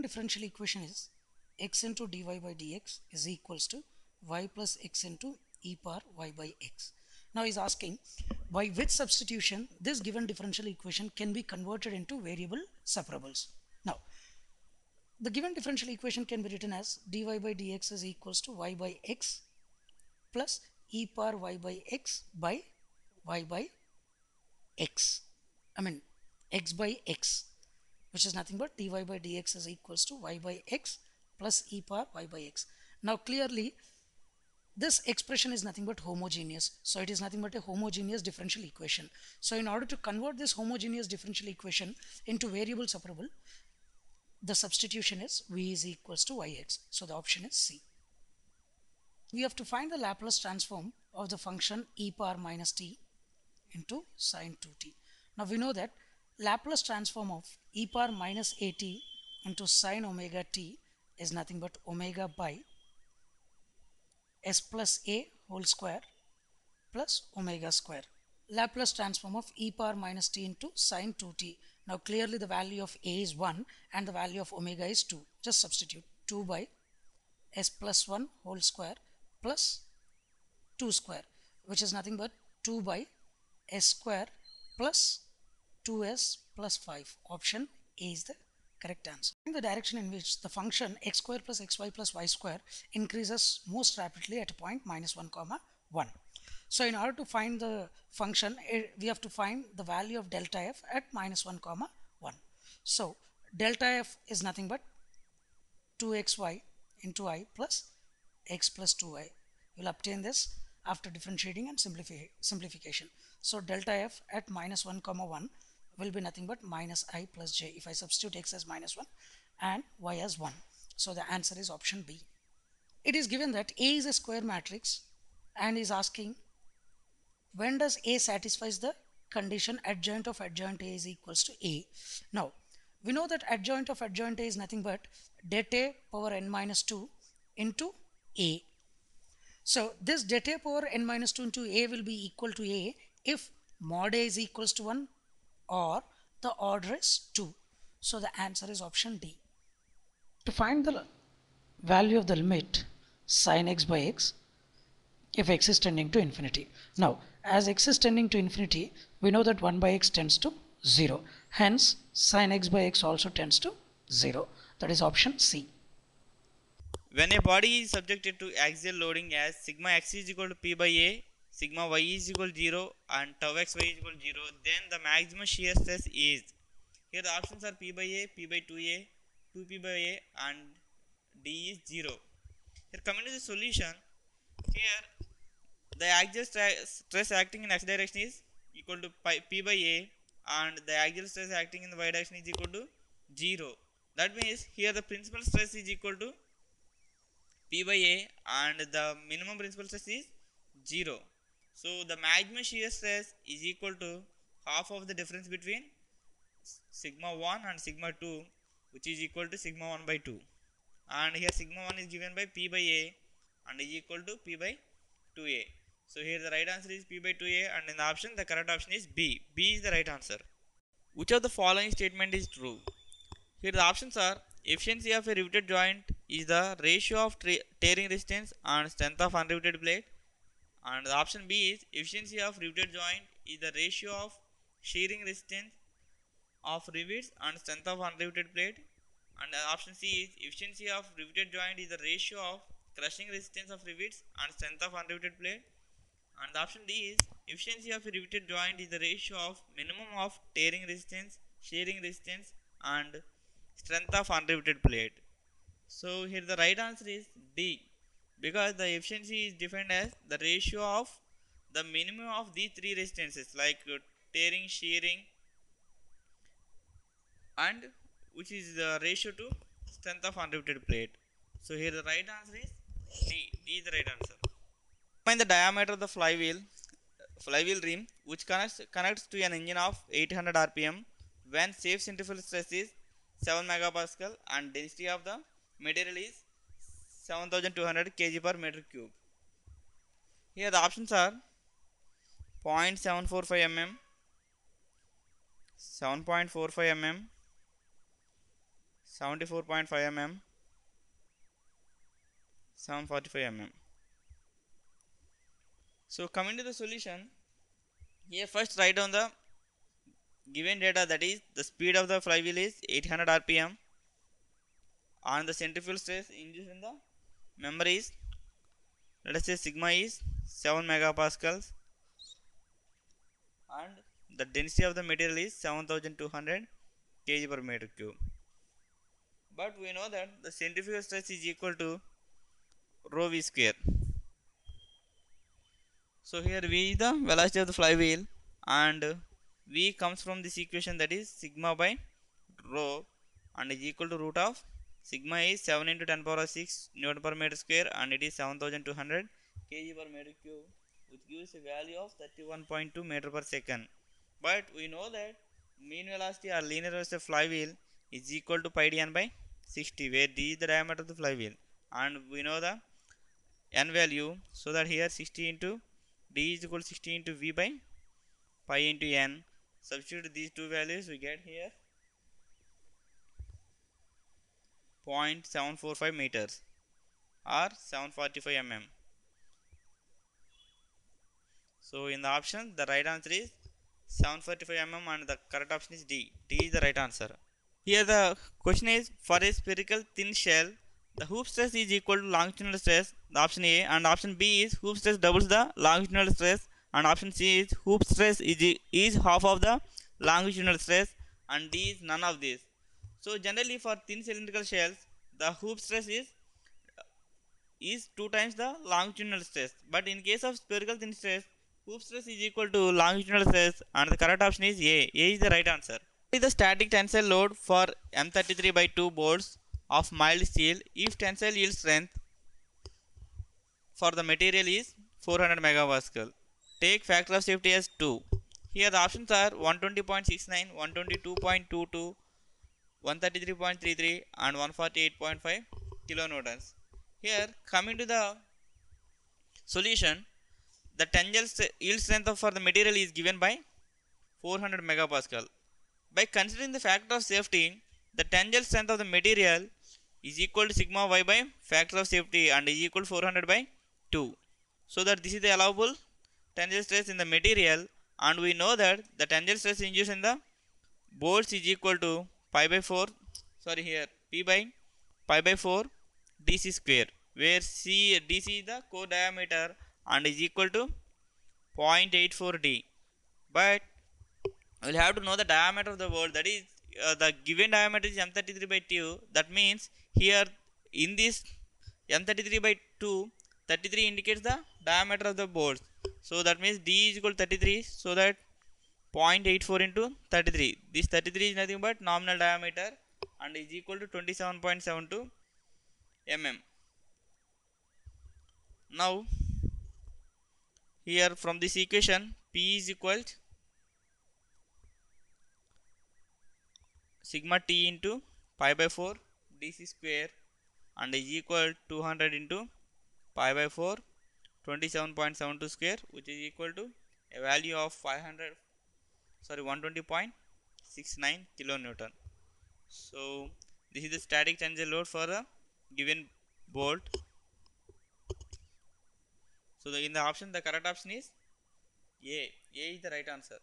Differential equation is x into dy by dx is equals to y plus x into e power y by x. Now he's asking by which substitution this given differential equation can be converted into variable separables. Now the given differential equation can be written as dy by dx is equals to y by x plus e power y by x by y by x. I mean x by x, which is nothing but dy by dx is equals to y by x plus e power y by x. Now clearly this expression is nothing but homogeneous, so it is nothing but a homogeneous differential equation. So in order to convert this homogeneous differential equation into variable separable, the substitution is v is equals to yx, so the option is C. We have to find the Laplace transform of the function e power minus t into sine 2t. Now we know that Laplace transform of e power minus at into sine omega t is nothing but omega by s plus a whole square plus omega square. Laplace transform of e power minus t into sine 2t. Now clearly the value of a is 1 and the value of omega is 2. Just substitute 2 by s plus 1 whole square plus 2 square, which is nothing but 2 by s square plus 2s plus 5. Option A is the correct answer. In the direction in which the function x square plus xy plus y square increases most rapidly at a point minus 1 comma 1. So in order to find the function, we have to find the value of delta f at minus 1 comma 1. So delta f is nothing but 2xy into I plus x plus 2y. You will obtain this after differentiating and simplification. So delta f at minus 1 comma 1 will be nothing but minus I plus j if I substitute x as minus 1 and y as 1. So the answer is option B. It is given that A is a square matrix and is asking when does A satisfies the condition adjoint of adjoint A is equals to A. Now we know that adjoint of adjoint A is nothing but det A power n minus 2 into A. So this det A power n minus 2 into A will be equal to A if mod A is equals to 1 or the order is 2. So the answer is option D. To find the value of the limit sin x by x if x is tending to infinity. Now as x is tending to infinity, we know that 1 by x tends to 0. Hence sin x by x also tends to 0. That is option C. When a body is subjected to axial loading as sigma x is equal to p by a, sigma y is equal to 0 and tau xy is equal to 0, then the maximum shear stress is. Here the options are p by a, p by 2a, 2p by a and d is 0. Here coming to the solution, here the axial stress acting in x direction is equal to p by a and the axial stress acting in the y direction is equal to 0. That means here the principal stress is equal to p by a and the minimum principal stress is 0. So the maximum shear stress is equal to half of the difference between sigma 1 and sigma 2, which is equal to sigma 1 by 2. And here sigma 1 is given by p by a and is equal to p by 2a. So here the right answer is p by 2a and in the option the correct option is B. B is the right answer. Which of the following statement is true? Here the options are efficiency of a riveted joint is the ratio of tearing resistance and strength of unriveted plate. And the option B is efficiency of riveted joint is the ratio of shearing resistance of rivets and strength of unriveted plate. And the option C is efficiency of riveted joint is the ratio of crushing resistance of rivets and strength of unriveted plate. And the option D is efficiency of a riveted joint is the ratio of minimum of tearing resistance, shearing resistance and strength of unriveted plate. So here the right answer is D, because the efficiency is defined as the ratio of the minimum of these three resistances like tearing, shearing and which is the ratio to strength of unriveted plate. So here the right answer is D. D is the right answer. Find the diameter of the flywheel rim which connects to an engine of 800 rpm when safe centrifugal stress is 7 megapascal and density of the material is 7200 kg per meter cube. Here the options are 0.745 mm, 7.45 mm, 74.5 mm, 745 mm. So coming to the solution, here first write down the given data, that is the speed of the flywheel is 800 rpm and the centrifugal stress induced in the member is, let us say, sigma is 7 megapascals and the density of the material is 7200 kg per meter cube. But we know that the centrifugal stress is equal to rho v square. So here v is the velocity of the flywheel and v comes from this equation, that is sigma by rho, and is equal to root of sigma is 7 into 10 power 6 newton per meter square and it is 7200 kg per meter cube, which gives a value of 31.2 meter per second. But we know that mean velocity or linear velocity of flywheel is equal to pi dn by 60, where d is the diameter of the flywheel and we know the n value, so that here 60 into d is equal to 60 into v by pi into n. Substitute these two values, we get here 0.745 meters or 745 mm. So in the option, the right answer is 745 mm and the correct option is D. D is the right answer. Here the question is, for a spherical thin shell, the hoop stress is equal to longitudinal stress, the option A, and option B is hoop stress doubles the longitudinal stress, and option C is hoop stress is half of the longitudinal stress, and D is none of these. So generally for thin cylindrical shells, the hoop stress is 2 times the longitudinal stress, but in case of spherical thin stress, hoop stress is equal to longitudinal stress, and the correct option is A. A is the right answer. What is the static tensile load for M33 by 2 bolts of mild steel if tensile yield strength for the material is 400 megapascal? Take factor of safety as 2. Here the options are 120.69, 122.22, 133.33 and 148.5 kilonewtons. Here coming to the solution, the tensile yield strength for the material is given by 400 megapascal. By considering the factor of safety, the tensile strength of the material is equal to sigma y by factor of safety and is equal to 400 by 2. So that this is the allowable tensile stress in the material, and we know that the tensile stress induced in the bolts is equal to pi by 4, sorry here p by pi by 4 dc square, where dc is the core diameter and is equal to 0.84 d. But we'll have to know the diameter of the bolt, that is the given diameter is m33 by 2. That means here in this m33 by 2, 33 indicates the diameter of the bolt, so that means d is equal to 33, so that 0.84 into 33, this 33 is nothing but nominal diameter and is equal to 27.72 mm. Now here from this equation, p is equal to sigma t into pi by 4 dc square and is equal to 200 into pi by 4 27.72 square, which is equal to a value of 120.69 kilonewton. So this is the static tensile load for a given bolt. So in the option, the correct option is A. A is the right answer.